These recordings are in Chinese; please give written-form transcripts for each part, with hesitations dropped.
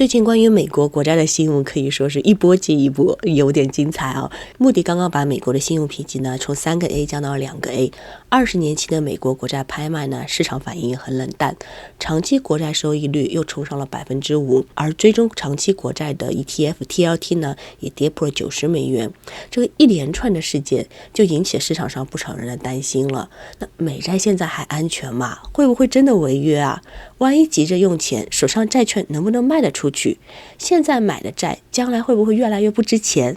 最近关于美国国债的新闻可以说是一波接一波，有点精彩啊。穆迪刚刚把美国的信用评级呢从3个 A 降到了2个 A，20年期的美国国债拍卖呢市场反应也很冷淡，长期国债收益率又冲上了 5%， 而追踪长期国债的 ETF TLT 呢也跌破了90美元。这个一连串的事件就引起市场上不少人的担心了。那美债现在还安全吗？会不会真的违约啊？万一急着用钱，手上债券能不能卖得出去？现在买的债将来会不会越来越不值钱？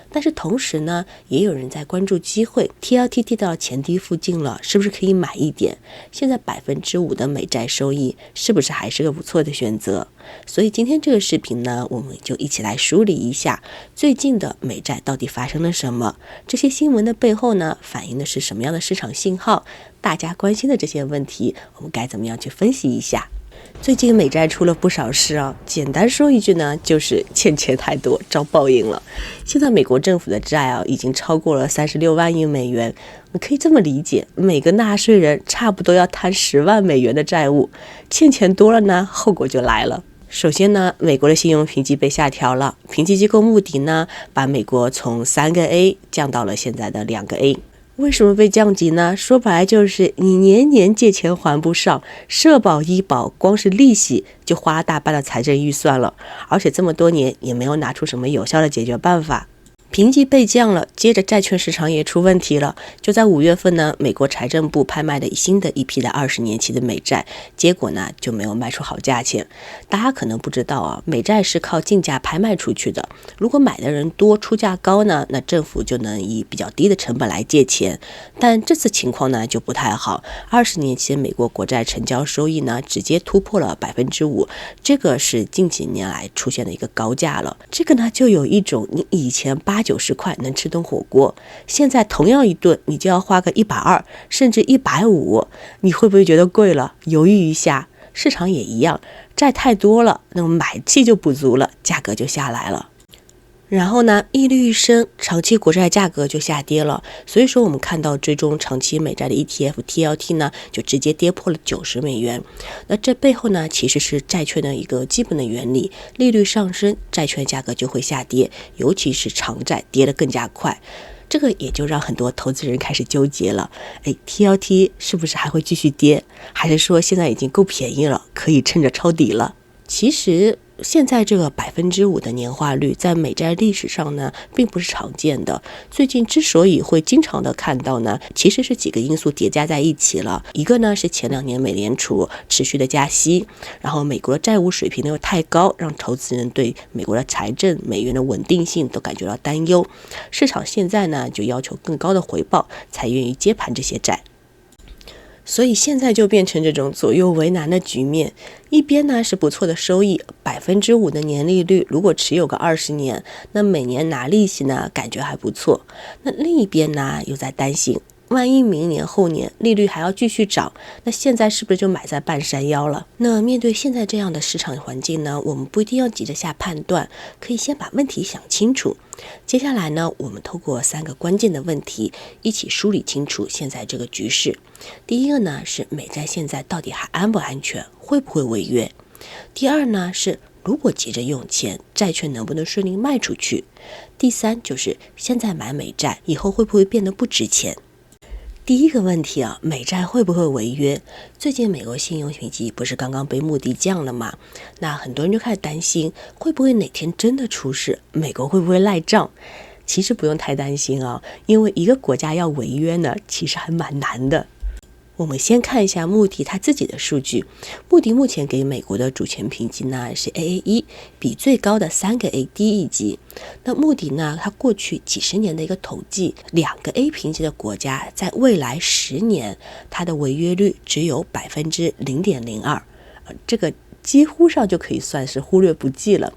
但是同时呢，也有人在关注机会 ，TLT 跌到前低附近了，是不是可以买一点？现在5%的美债收益，是不是还是个不错的选择？所以今天这个视频呢，我们就一起来梳理一下最近的美债到底发生了什么，这些新闻的背后呢，反映的是什么样的市场信号？大家关心的这些问题，我们该怎么样去分析一下？最近美债出了不少事啊，简单说一句呢，就是欠钱太多，遭报应了。现在美国政府的债啊，已经超过了36万亿美元，你可以这么理解，每个纳税人差不多要摊10万美元的债务，欠钱多了呢，后果就来了。首先呢，美国的信用评级被下调了，评级机构穆迪呢，把美国从3个 A 降到了现在的2个 A。为什么被降级呢？说白了就是你年年借钱还不上，社保医保光是利息就花了大半的财政预算了，而且这么多年也没有拿出什么有效的解决办法。评级被降了，接着债券市场也出问题了。就在5月份呢，美国财政部拍卖的新的一批的20年期的美债，结果呢就没有卖出好价钱。大家可能不知道啊，美债是靠竞价拍卖出去的。如果买的人多，出价高呢，那政府就能以比较低的成本来借钱。但这次情况呢就不太好，20年期美国国债成交收益呢直接突破了 5%， 这个是近几年来出现的一个高价了。这个呢就有一种你以前80-90块能吃顿火锅，现在同样一顿你就要花个120甚至150，你会不会觉得贵了？犹豫一下。市场也一样，债太多了，那么买气就不足了，价格就下来了。然后呢，利率一升，长期国债价格就下跌了。所以说我们看到追踪长期美债的 ETF TLT 呢，就直接跌破了90美元。那这背后呢，其实是债券的一个基本的原理，利率上升，债券价格就会下跌，尤其是长债跌得更加快。这个也就让很多投资人开始纠结了，TLT 是不是还会继续跌？还是说现在已经够便宜了，可以趁着抄底了？其实现在这个5%的年化率在美债历史上呢，并不是常见的。最近之所以会经常的看到呢，其实是几个因素叠加在一起了。一个呢是前2年美联储持续的加息，然后美国的债务水平又太高，让投资人对美国的财政、美元的稳定性都感觉到担忧。市场现在呢就要求更高的回报，才愿意接盘这些债。所以现在就变成这种左右为难的局面，一边呢是不错的收益，5%的年利率，如果持有个20年，那每年拿利息呢，感觉还不错。那另一边呢，又在担心，万一明年后年利率还要继续涨，那现在是不是就买在半山腰了？那面对现在这样的市场环境呢，我们不一定要急着下判断，可以先把问题想清楚。接下来呢，我们透过3个关键的问题一起梳理清楚现在这个局势。第一个呢是美债现在到底还安不安全，会不会违约？第二呢是如果急着用钱，债券能不能顺利卖出去？第三就是现在买美债以后会不会变得不值钱？第一个问题啊，美债会不会违约？最近美国信用评级不是刚刚被穆迪降了吗？那很多人就开始担心，会不会哪天真的出事，美国会不会赖账？其实不用太担心啊，因为一个国家要违约呢，其实还蛮难的。我们先看一下穆迪他自己的数据。穆迪目前给美国的主权评级呢是 AA1， 比最高的3个 A 低一级。那穆迪呢，他过去几十年的一个统计，2个 A 评级的国家在未来10年，它的违约率只有 0.02%，这个几乎上就可以算是忽略不计了。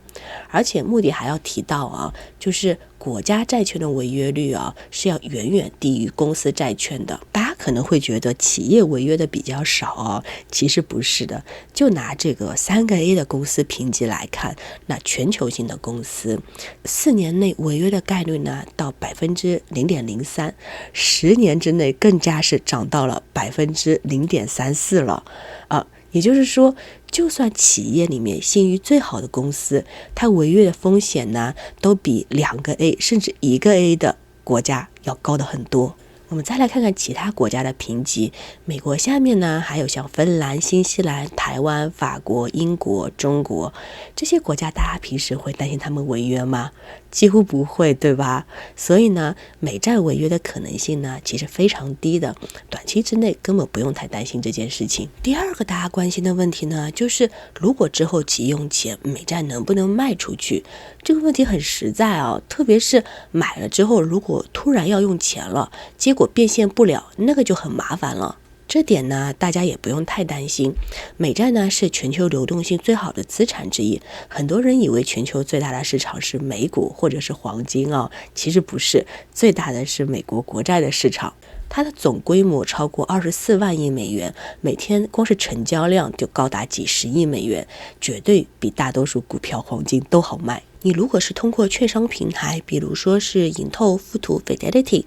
而且穆迪还要提到啊，就是国家债券的违约率啊是要远远低于公司债券的。大家可能会觉得企业违约的比较少哦，其实不是的。就拿这个3个 A 的公司评级来看，那全球性的公司4年内违约的概率呢到 0.03%， 10年之内更加是涨到了 0.34% 了。也就是说，就算企业里面信誉最好的公司，它违约的风险呢，都比2个 A 甚至1个 A 的国家要高得很多。我们再来看看其他国家的评级，美国下面呢还有像芬兰、新西兰、台湾、法国、英国、中国这些国家，大家平时会担心他们违约吗？几乎不会，对吧？所以呢，美债违约的可能性呢其实非常低的，短期之内根本不用太担心这件事情。第二个大家关心的问题呢，就是如果之后急用钱，美债能不能卖出去？这个问题很实在啊，特别是买了之后，如果突然要用钱了，结果变现不了，那个就很麻烦了。这点呢，大家也不用太担心。美债呢是全球流动性最好的资产之一。很多人以为全球最大的市场是美股或者是黄金啊，其实不是，最大的是美国国债的市场。它的总规模超过24万亿美元，每天光是成交量就高达几十亿美元，绝对比大多数股票、黄金都好卖。你如果是通过券商平台，比如说是盈透、富途、Fidelity，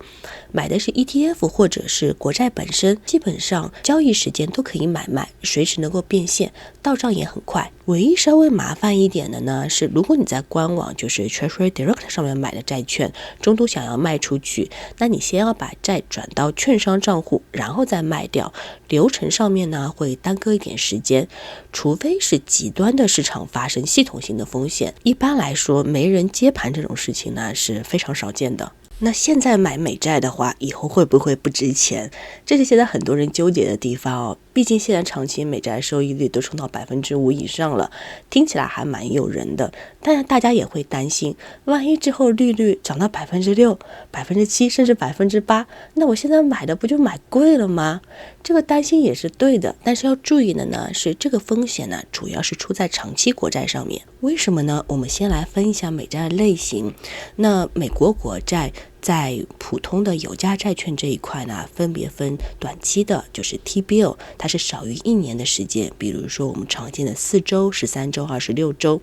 买的是 ETF 或者是国债本身，基本上交易时间都可以买卖，随时能够变现，到账也很快。唯一稍微麻烦一点的呢，是如果你在官网就是 Treasury Direct 上面买的债券，中途想要卖出去，那你先要把债转到券商账户，然后再卖掉，流程上面呢会耽搁一点时间，除非是极端的市场发生系统性的风险，一般来说没人接盘这种事情呢是非常少见的。那现在买美债的话，以后会不会不值钱？这是现在很多人纠结的地方哦。毕竟现在长期美债收益率都冲到5%以上了，听起来还蛮诱人的。但是大家也会担心，万一之后利率涨到6%、7%甚至8%，那我现在买的不就买贵了吗？这个担心也是对的，但是要注意的呢是这个风险呢主要是出在长期国债上面。为什么呢？我们先来分一下美债类型。那美国国债在普通的有价债券这一块呢，分别分短期的，就是 T-bill， 它是少于1年的时间，比如说我们常见的4周、13周、26周。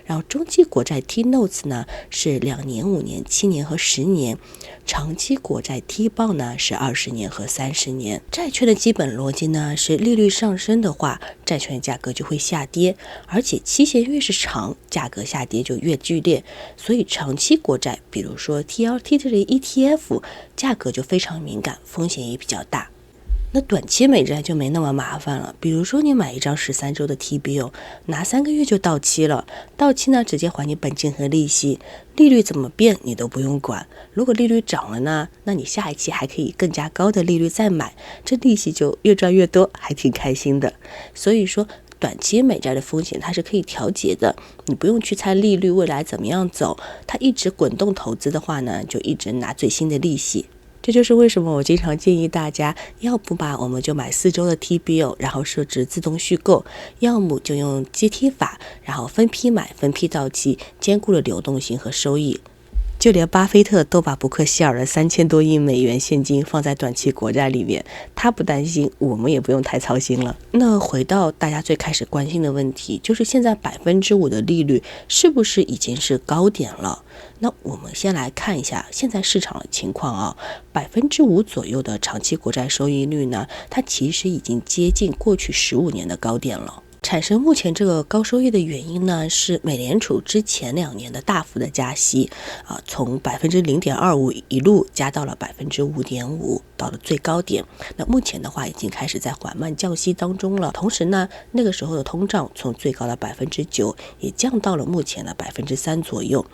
然后中期国债 T-notes 呢是2年、5年、7年和10年，长期国债 T-bond 呢是20年和30年。债券的基本逻辑呢是利率上升的话，债券价格就会下跌，而且期限越是长，价格下跌就越剧烈，所以长期国债，比如说 TLT 这类 ETF， 价格就非常敏感，风险也比较大。那短期美债就没那么麻烦了，比如说你买一张13周的 T-bill， 拿3个月就到期了，到期呢直接还你本金和利息，利率怎么变你都不用管。如果利率涨了呢，那你下一期还可以更加高的利率再买，这利息就越赚越多，还挺开心的。所以说短期美债的风险它是可以调节的，你不用去猜利率未来怎么样走，它一直滚动投资的话呢，就一直拿最新的利息。这就是为什么我经常建议大家，要不吧我们就买4周的 T-bill， 然后设置自动续购，要么就用阶梯法，然后分批买，分批到期，兼顾了流动性和收益。就连巴菲特都把伯克希尔的3000多亿美元现金放在短期国债里面，他不担心，我们也不用太操心了。那回到大家最开始关心的问题，就是现在5%的利率是不是已经是高点了？那我们先来看一下现在市场的情况啊，5%左右的长期国债收益率呢，它其实已经接近过去15年的高点了。产生目前这个高收益的原因呢，是美联储之前2年的大幅的加息从0.25%一路加到了5.5%，到了最高点。那目前的话已经开始在缓慢降息当中了。同时呢，那个时候的通胀从最高的9%也降到了目前的3%左右。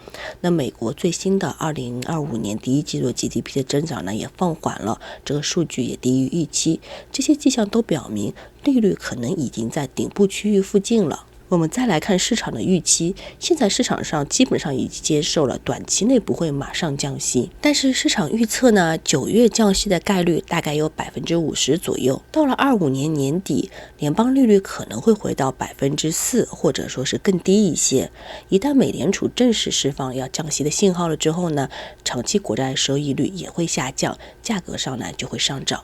那美国最新的2025年第一季度 GDP 的增长呢也放缓了，这个数据也低于预期。这些迹象都表明利率可能已经在顶部区域附近了。我们再来看市场的预期，现在市场上基本上已经接受了短期内不会马上降息，但是市场预测呢，9月降息的概率大概有50%左右，到了25年年底，联邦利率可能会回到4%，或者说是更低一些。一旦美联储正式释放要降息的信号了之后呢，长期国债收益率也会下降，价格上呢就会上涨。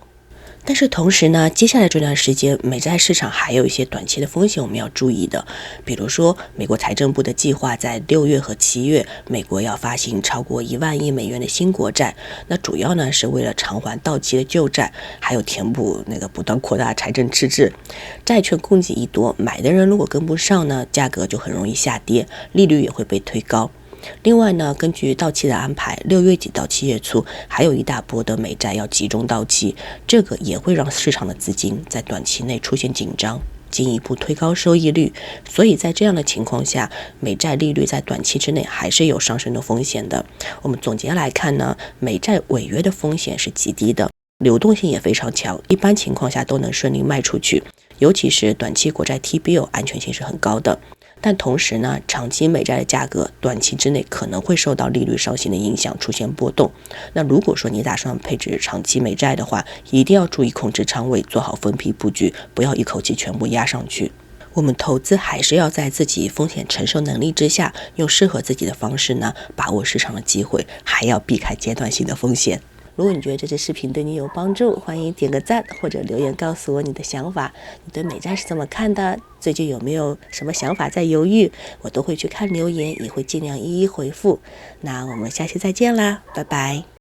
但是同时呢，接下来这段时间美债市场还有一些短期的风险我们要注意的，比如说美国财政部的计划在6月和7月，美国要发行超过1万亿美元的新国债，那主要呢是为了偿还到期的旧债，还有填补那个不断扩大财政赤字。债券供给一多，买的人如果跟不上呢，价格就很容易下跌，利率也会被推高。另外呢，根据到期的安排，6月底到7月初还有一大波的美债要集中到期，这个也会让市场的资金在短期内出现紧张，进一步推高收益率。所以在这样的情况下，美债利率在短期之内还是有上升的风险的。我们总结来看呢，美债违约的风险是极低的，流动性也非常强，一般情况下都能顺利卖出去，尤其是短期国债 T-bill 安全性是很高的。但同时呢，长期美债的价格短期之内可能会受到利率上行的影响出现波动。那如果说你打算配置长期美债的话，一定要注意控制仓位，做好分批布局，不要一口气全部压上去。我们投资还是要在自己风险承受能力之下，用适合自己的方式呢，把握市场的机会，还要避开阶段性的风险。如果你觉得这支视频对你有帮助，欢迎点个赞或者留言告诉我你的想法，你对美债是怎么看的？最近有没有什么想法在犹豫？我都会去看留言，也会尽量一一回复。那我们下期再见啦，拜拜。